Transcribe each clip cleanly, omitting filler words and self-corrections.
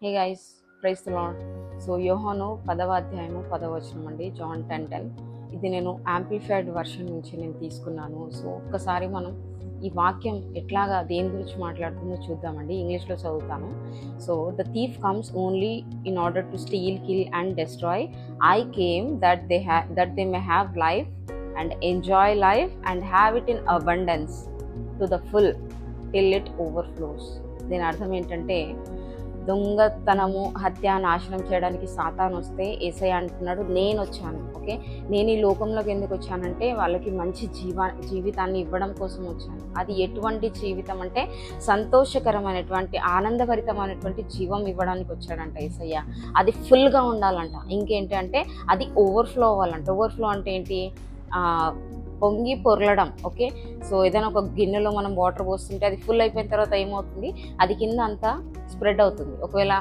Hey guys, praise the Lord. So Yohanu 10వ అధ్యాయము 10వ వచనం అండి, జాన్ 10:10. ఇది నేను యాంప్లిఫైడ్ వర్షన్ నుంచి నేను తీసుకున్నాను. సో ఒక్కసారి మనం ఈ వాక్యం ఎట్లాగా దేని గురించి మాట్లాడుతుందో చూద్దామండి. ఇంగ్లీష్లో చదువుతాను. So the thief comes only in order to steal, kill and destroy. I came that they may have life and enjoy life and have it in abundance to the full till it overflows. దీని అర్థం ఏంటంటే, దొంగతనము, హత్య, నాశనం చేయడానికి సాతాను వస్తే యేసయ్య అంటున్నాడు, నేను వచ్చాను. ఓకే, నేను ఈ లోకంలోకి ఎందుకు వచ్చానంటే వాళ్ళకి మంచి జీవితాన్ని ఇవ్వడం కోసం వచ్చాను. అది ఎటువంటి జీవితం అంటే సంతోషకరమైనటువంటి, ఆనందభరితమైనటువంటి జీవం ఇవ్వడానికి వచ్చాడంట యేసయ్య. అది ఫుల్గా ఉండాలంట. ఇంకేంటి అంటే అది ఓవర్ఫ్లో అవ్వాలంట. ఓవర్ఫ్లో అంటే ఏంటి? పొంగి పొరలడం. ఓకే, సో ఏదైనా ఒక గిన్నెలో మనం వాటర్ పోస్తుంటే అది ఫుల్ అయిపోయిన తర్వాత ఏమవుతుంది, అది కింద అంతా స్ప్రెడ్ అవుతుంది. ఒకవేళ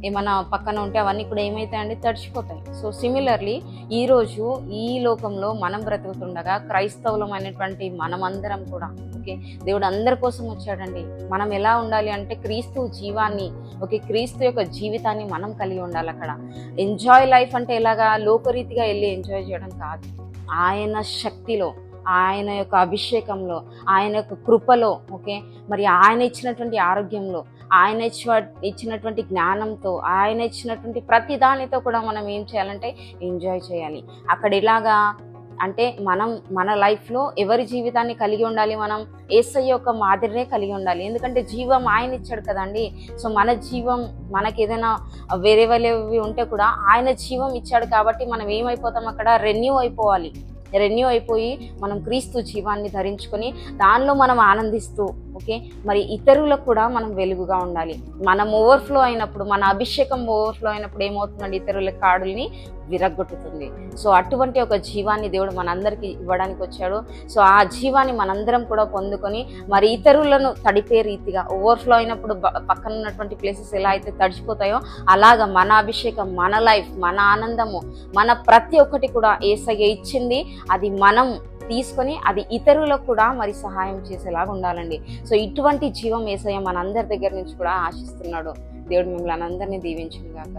ఏమైనా పక్కన ఉంటే అవన్నీ కూడా ఏమవుతాయండి, తడిచిపోతాయి. సో సిమిలర్లీ ఈరోజు ఈ లోకంలో మనం బ్రతుకుతుండగా క్రైస్తవులమైనటువంటి మనమందరం కూడా, ఓకే, దేవుడు అందరి కోసం వచ్చాడండి. మనం ఎలా ఉండాలి అంటే క్రీస్తు జీవాన్ని, ఓకే, క్రీస్తు యొక్క జీవితాన్ని మనం కలిగి ఉండాలి. అక్కడ ఎంజాయ్ లైఫ్ అంటే ఎలాగా, లోకరీతిగా వెళ్ళి ఎంజాయ్ చేయడం కాదు, ఆయన శక్తిలో, ఆయన యొక్క అభిషేకంలో, ఆయన యొక్క కృపలో, ఓకే, మరి ఆయన ఇచ్చినటువంటి ఆరోగ్యంలో, ఆయన ఇచ్చినటువంటి జ్ఞానంతో, ఆయన ఇచ్చినటువంటి ప్రతి దానితో కూడా మనం ఏం చేయాలంటే ఎంజాయ్ చేయాలి. అక్కడ ఎలాగా అంటే మన లైఫ్లో ఎవరి జీవితాన్ని కలిగి ఉండాలి, మనం యేసయ్య యొక్క మాదిరినే కలిగి ఉండాలి. ఎందుకంటే జీవం ఆయన ఇచ్చాడు కదండి. సో మన జీవం, మనకి ఏదైనా వేరే వాళ్ళవి ఉంటే కూడా ఆయన జీవం ఇచ్చాడు కాబట్టి మనం ఏమైపోతాం, అక్కడ రెన్యూ అయిపోయి మనం క్రీస్తు జీవాన్ని ధరించుకొని దానిలో మనం ఆనందిస్తూ, ఓకే, మరి ఇతరులకు కూడా మనం వెలుగుగా ఉండాలి. మనం ఓవర్ఫ్లో అయినప్పుడు, మన అభిషేకం ఓవర్ఫ్లో అయినప్పుడు ఏమవుతుందండి, ఇతరుల కాడుల్ని విరగ్గొట్టుతుంది. సో అటువంటి ఒక జీవాన్ని దేవుడు మనందరికీ ఇవ్వడానికి వచ్చాడు. సో ఆ జీవాన్ని మనందరం కూడా పొందుకొని మరి ఇతరులను తడిపే రీతిగా, ఓవర్ఫ్లో అయినప్పుడు పక్కన ఉన్నటువంటి ప్లేసెస్ ఎలా అయితే తడిచిపోతాయో అలాగా మన అభిషేకం, మన లైఫ్, మన ఆనందము, మన ప్రతి ఒక్కటి కూడా యేసయ్య ఇచ్చింది, అది మనం తీసుకొని అది ఇతరులకు కూడా మరి సహాయం చేసేలాగా ఉండాలండి. సో ఇటువంటి జీవం యేసయ్య మనందరి దగ్గర నుంచి కూడా ఆశిస్తున్నాడు. దేవుడు మిమ్మల్ని అందరినీ దీవించును గాక.